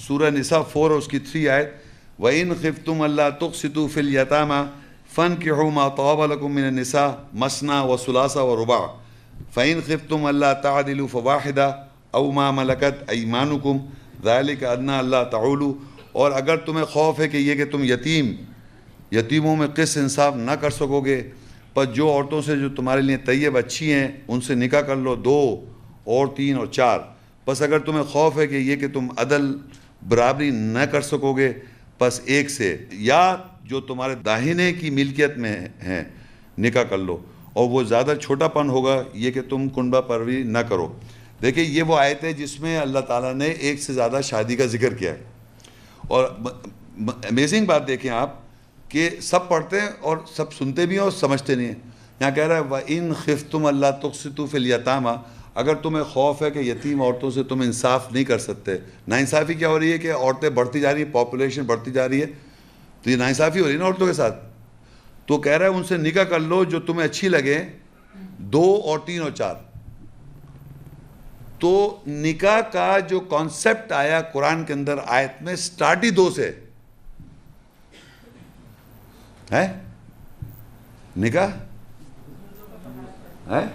سورہ نساء 4 اس کی 3 آیت وَإِنْ خِفْتُمْ أَلَّا تُقْسِطُوا فِي الْيَتَامَى فَانكِحُوا مَا طَابَ لَكُم مِّنَ النِّسَاءِ مَثْنَىٰ وَثُلَاثَ وَرُبَاعَ فَإِنْ خِفْتُمْ أَلَّا تَعْدِلُوا فَوَاحِدَةً أَوْ مَا مَلَكَتْ أَيْمَانُكُمْ ذَلِكَ أَدْنَىٰ أَلَّا تَعُولُوا. اور اگر تمہیں خوف ہے کہ یہ کہ تم یتیموں میں قسط انصاف نہ کر سکو گے، پس جو عورتوں سے جو تمہارے لیے طیب اچھی ہیں ان سے نکاح کر لو، 2 اور 3 اور 4. پس اگر تمہیں خوف ہے کہ یہ کہ تم عدل برابری نہ کر سکو گے، پس ایک سے یا جو تمہارے داہنے کی ملکیت میں ہیں نکاح کر لو، اور وہ زیادہ چھوٹا پن ہوگا یہ کہ تم کنبہ پروری نہ کرو. دیکھیں یہ وہ آیت ہے جس میں اللہ تعالیٰ نے ایک سے زیادہ شادی کا ذکر کیا ہے. اور امیزنگ بات دیکھیں آپ کہ سب پڑھتے ہیں اور سب سنتے بھی ہیں اور سمجھتے نہیں ہیں. یہاں کہہ رہا ہے وَإِنْ خِفْتُمْ أَلَّا تُقْسِطُوا فِي الْيَتَامَى، اگر تمہیں خوف ہے کہ یتیم عورتوں سے تم انصاف نہیں کر سکتے. ناانصافی کیا ہو رہی ہے کہ عورتیں بڑھتی جا رہی ہیں، پاپولیشن بڑھتی جا رہی ہے، تو یہ ناانصافی ہو رہی ہے نا عورتوں کے ساتھ. تو کہہ رہا ہے ان سے نکاح کر لو جو تمہیں اچھی لگے، 2 اور 3 اور 4. تو نکاح کا جو کانسیپٹ آیا قرآن کے اندر آیت میں سٹارٹ ہی 2 سے ہے. نکاح ہے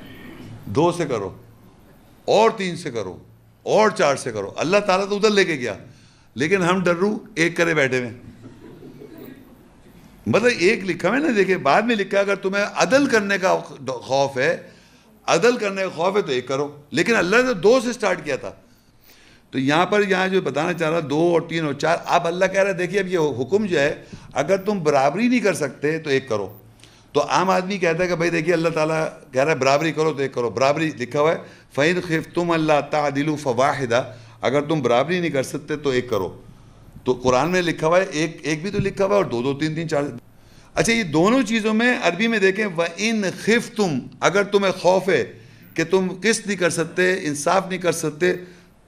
2 سے کرو اور 3 سے کرو اور 4 سے کرو. اللہ تعالیٰ تو ادھر لے کے گیا، لیکن ہم ڈرو 1 کرے بیٹھے ہوئے. مطلب 1 لکھا ہے نا، دیکھیں بعد میں لکھا اگر تمہیں عدل کرنے کا خوف ہے، عدل کرنے کا خوف ہے تو 1 کرو، لیکن اللہ نے 2 سے سٹارٹ کیا تھا. تو یہاں جو بتانا چاہ رہا 2 اور 3 اور 4. اب اللہ کہہ رہا ہے دیکھیے اب یہ حکم جو ہے اگر تم برابری نہیں کر سکتے تو 1 کرو. تو عام آدمی کہتا ہے کہ بھائی دیکھیے اللہ تعالیٰ کہہ رہا ہے برابری کرو تو 1 کرو. برابری لکھا ہوا ہے فَإِنْ خِفْتُمْ أَلَّا تَعْدِلُوا فَوَاحِدَةً، اگر تم برابری نہیں کر سکتے تو 1 کرو. تو قرآن میں لکھا ہوا ہے ایک بھی تو لکھا ہوا ہے اور 2 3 3 4. اچھا یہ دونوں چیزوں میں عربی میں دیکھیں وَإِنْ خِفْتُمْ، اگر تمہیں خوف ہے کہ تم قسط نہیں کر سکتے، انصاف نہیں کر سکتے،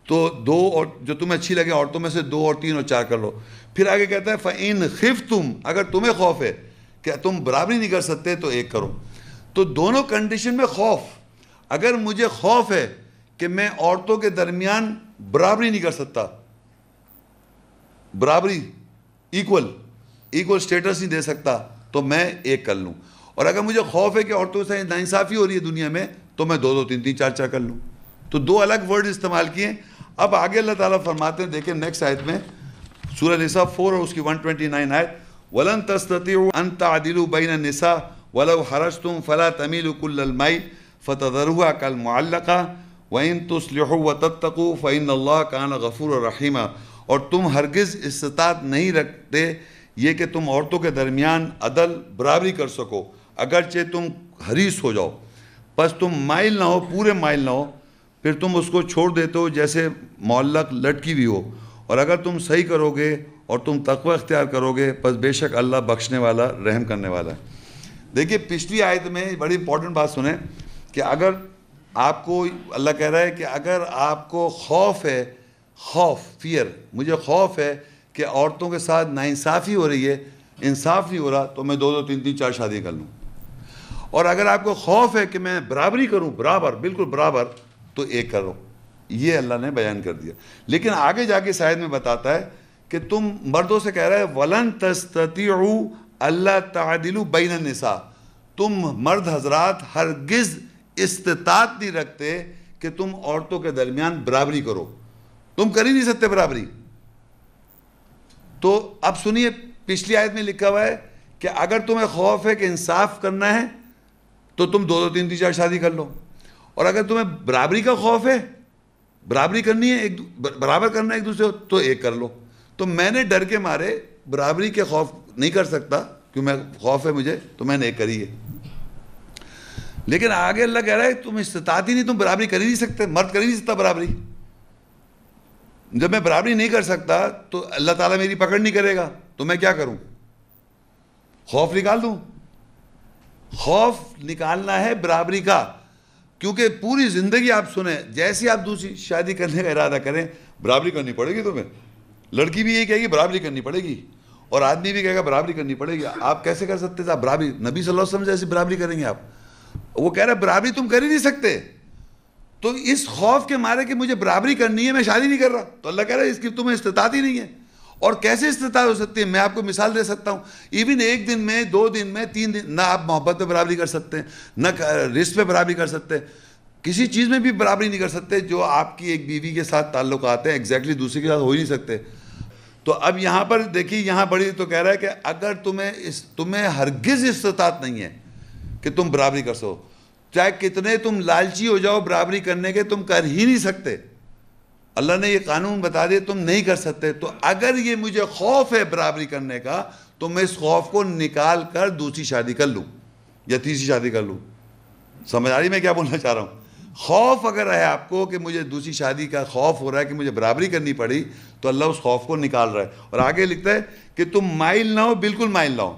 تو 2 اور جو تمہیں اچھی لگے عورتوں میں سے 2 اور 3 اور 4 کر لو. پھر آگے کہتا ہے فَإِنْ خِفْتُمْ، اگر تمہیں خوف ہے کہ تم برابری نہیں کر سکتے تو 1 کرو. تو دونوں کنڈیشن میں خوف. اگر مجھے خوف ہے کہ میں عورتوں کے درمیان برابری نہیں کر سکتا، برابری ایکول سٹیٹس نہیں دے سکتا، تو میں 1 کر لوں. اور اگر مجھے خوف ہے کہ عورتوں سے ناانصافی ہو رہی ہے دنیا میں تو میں 2 3 3 4 4 کر لوں. تو 2 الگ ورڈ استعمال کیے. اب آگے اللہ تعالیٰ فرماتے ہیں دیکھیں نیکسٹ آیت میں سورہ نساء 4 اور اس کی 129 آیت وَلَن تَسْتَطِيعُوا أَن تَعْدِلُوا بَيْنَ النِّسَاءِ وَلَوْ حَرَصْتُمْ فَلَا تَمِيلُوا كُلَّ الْمَيْلِ فَتَذَرُوهَا كَالْمُعَلَّقَةِ وَإِن تُصْلِحُوا وَتَتَّقُوا فَإِنَّ اللَّهَ كَانَ غَفُورًا رَحِيمًا. اور تم ہرگز استطاعت نہیں رکھتے یہ کہ تم عورتوں کے درمیان عدل برابری کر سکو، اگرچہ تم حریص ہو جاؤ. بس تم مائل نہ ہو، پورے مائل نہ ہو، پھر تم اس کو چھوڑ دیتے ہو جیسے معلق لٹکی ہوئی ہو. اور اگر تم صحیح کرو گے اور تم تقوی اختیار کرو گے پس بے شک اللہ بخشنے والا رحم کرنے والا ہے. دیکھیے پچھلی آیت میں بڑی امپورٹنٹ بات سنیں کہ اگر آپ کو اللہ کہہ رہا ہے کہ اگر آپ کو خوف ہے، فیئر، مجھے خوف ہے کہ عورتوں کے ساتھ ناانصافی ہو رہی ہے، انصاف نہیں ہو رہا، تو میں 2 2 3 3 4 شادی کر لوں. اور اگر آپ کو خوف ہے کہ میں برابری کروں، برابر بالکل برابر، تو 1 کرو. یہ اللہ نے بیان کر دیا. لیکن آگے جا کے شاید میں بتاتا ہے کہ تم مردوں سے کہہ رہا ہے وَلَن تَسْتَطِيعُوا أَلَّا تَعْدِلُوا بَيْنَ النِّسَاءِ، تم مرد حضرات ہرگز استطاعت نہیں رکھتے کہ تم عورتوں کے درمیان برابری کرو، تم کر ہی نہیں سکتے برابری. تو اب سنیے پچھلی آیت میں لکھا ہوا ہے کہ اگر تمہیں خوف ہے کہ انصاف کرنا ہے تو تم 2 2 3 3 4 شادی کر لو. اور اگر تمہیں برابری کا خوف ہے، برابری کرنی ہے، برابر کرنا ہے ایک دوسرے کو، تو 1 کر لو. تو میں نے ڈر کے مارے برابری کے خوف نہیں کر سکتا، کیوں میں خوف ہے مجھے، تو میں نے 1 کری ہے. لیکن آگے اللہ کہہ رہا ہے تم استطاعت ہی نہیں، تم برابری کر ہی نہیں سکتے، مرد کر ہی نہیں سکتا برابری. جب میں برابری نہیں کر سکتا تو اللہ تعالیٰ میری پکڑ نہیں کرے گا، تو میں کیا کروں؟ خوف نکال دوں. خوف نکالنا ہے برابری کا، کیونکہ پوری زندگی آپ سنیں جیسے آپ دوسری شادی کرنے کا ارادہ کریں برابری کرنی پڑے گی تمہیں. لڑکی بھی یہ کہے گی برابری کرنی پڑے گی، اور آدمی بھی کہے گا برابری کرنی پڑے گی. آپ کیسے کر سکتے تھے؟ آپ برابری نبی صلی اللہ علیہ وسلم جیسی برابری کریں گے آپ؟ وہ کہہ رہے ہیں برابری تم کر ہی نہیں سکتے. تو اس خوف کے مارے کہ مجھے برابری کرنی ہے میں شادی نہیں کر رہا. تو اللہ کہہ رہا ہے اس کی تمہیں استطاعت ہی نہیں ہے. اور کیسے استطاعت ہو سکتی ہے؟ میں آپ کو مثال دے سکتا ہوں. ایون 1 دن میں 2 دن میں 3 دن نہ آپ محبت پہ برابری کر سکتے ہیں، نہ رشت پہ برابری کر سکتے ہیں، کسی چیز میں بھی برابری نہیں کر سکتے. جو آپ کی ایک بیوی کے ساتھ تعلقات ہیں ایگزیکٹلی دوسری کے ساتھ ہو ہی نہیں سکتے. تو اب یہاں پر دیکھیے، یہاں بڑی تو کہہ رہا ہے کہ اگر تمہیں ہرگز استطاعت نہیں ہے کہ تم برابری کر سکو، چاہے کتنے تم لالچی ہو جاؤ برابری کرنے کے، تم کر ہی نہیں سکتے. اللہ نے یہ قانون بتا دیا تم نہیں کر سکتے. تو اگر یہ مجھے خوف ہے برابری کرنے کا تو میں اس خوف کو نکال کر دوسری شادی کر لوں یا تیسری شادی کر لوں. سمجھ آ رہی میں کیا بولنا چاہ رہا ہوں؟ خوف اگر ہے آپ کو کہ مجھے دوسری شادی کا خوف ہو رہا ہے کہ مجھے برابری کرنی پڑی، تو اللہ اس خوف کو نکال رہا ہے. اور آگے لکھتا ہے کہ تم مائل نہ ہو، بالکل مائل نہ ہو.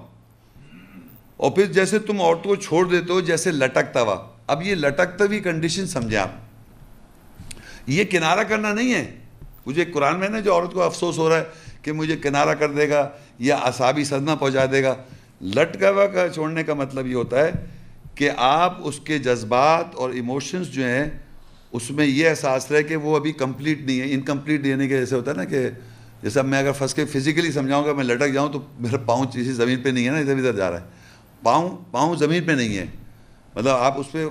اور پھر جیسے تم عورتوں کو چھوڑ دیتے ہو جیسے لٹکتا ہوا. اب یہ لٹکتا ہوئی کنڈیشن سمجھیں آپ، یہ کنارہ کرنا نہیں ہے. مجھے قرآن میں نا جو عورت کو افسوس ہو رہا ہے کہ مجھے کنارہ کر دے گا یا اعصابی صدمہ پہنچا دے گا. لٹکا ہوا کا چھوڑنے کا مطلب یہ ہوتا ہے کہ آپ اس کے جذبات اور ایموشنز جو ہیں اس میں یہ احساس رہے کہ وہ ابھی کمپلیٹ نہیں ہے. انکمپلیٹ دینے کے جیسے ہوتا ہے نا کہ جیسے اب میں اگر پھنس کے فزیکلی سمجھاؤں گا، میں لٹک جاؤں تو میرا پاؤں کسی زمین پہ نہیں ہے نا، ادھر ادھر جا رہا ہے، پاؤں زمین پہ نہیں ہے، مطلب آپ اس پہ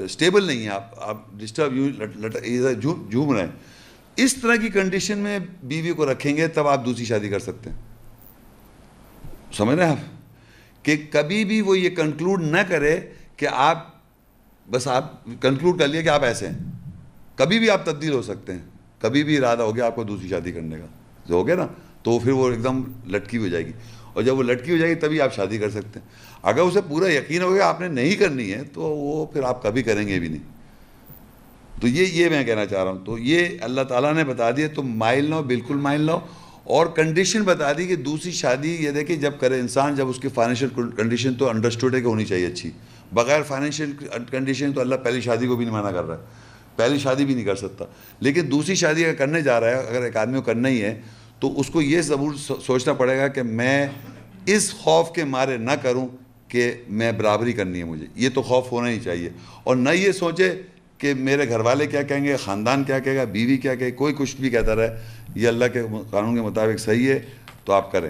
اسٹیبل نہیں ہیں، آپ ڈسٹرب جھوم رہے ہیں. اس طرح کی کنڈیشن میں بیوی کو رکھیں گے تب آپ دوسری شادی کر سکتے ہیں. سمجھ رہے ہیں آپ کہ کبھی بھی وہ یہ کنکلوڈ نہ کرے کہ آپ کنکلوڈ کر لیے کہ آپ ایسے ہیں. کبھی بھی آپ تبدیل ہو سکتے ہیں. کبھی بھی ارادہ ہو گیا آپ کو دوسری شادی کرنے کا، جو ہو گیا نا، تو پھر وہ ایک دم لٹکی ہو جائے گی. اور جب وہ لٹکی ہو جائے گی تبھی آپ شادی کر سکتے ہیں. اگر اسے پورا یقین ہو گیا آپ نے نہیں کرنی ہے تو وہ پھر آپ کبھی کریں گے بھی نہیں. تو یہ میں کہنا چاہ رہا ہوں. تو یہ اللہ تعالیٰ نے بتا دیا تم مائل نہ ہو، بالکل مائل نہ ہو. اور کنڈیشن بتا دی کہ دوسری شادی یہ دیکھیں جب کرے انسان، جب اس کی فائنینشیل کنڈیشن تو انڈرسٹوڈ ہے کہ ہونی چاہیے اچھی. بغیر فائنینشیل کنڈیشن تو اللہ پہلی شادی کو بھی نہیں منع کر رہا ہے، پہلی شادی بھی نہیں کر سکتا. لیکن دوسری شادی اگر کرنے جا رہا ہے، اگر ایک آدمی کو کرنا ہی ہے، تو اس کو یہ ضرور سوچنا پڑے گا کہ میں اس خوف کے مارے نہ کروں کہ میں برابری کرنی ہے مجھے. یہ تو خوف ہونا ہی چاہیے. اور نہ یہ سوچے کہ میرے گھر والے کیا کہیں گے، خاندان کیا کہے گا، بیوی کیا کہے، کوئی کچھ بھی کہتا رہے. یہ اللہ کے قانون کے مطابق صحیح ہے تو آپ کریں.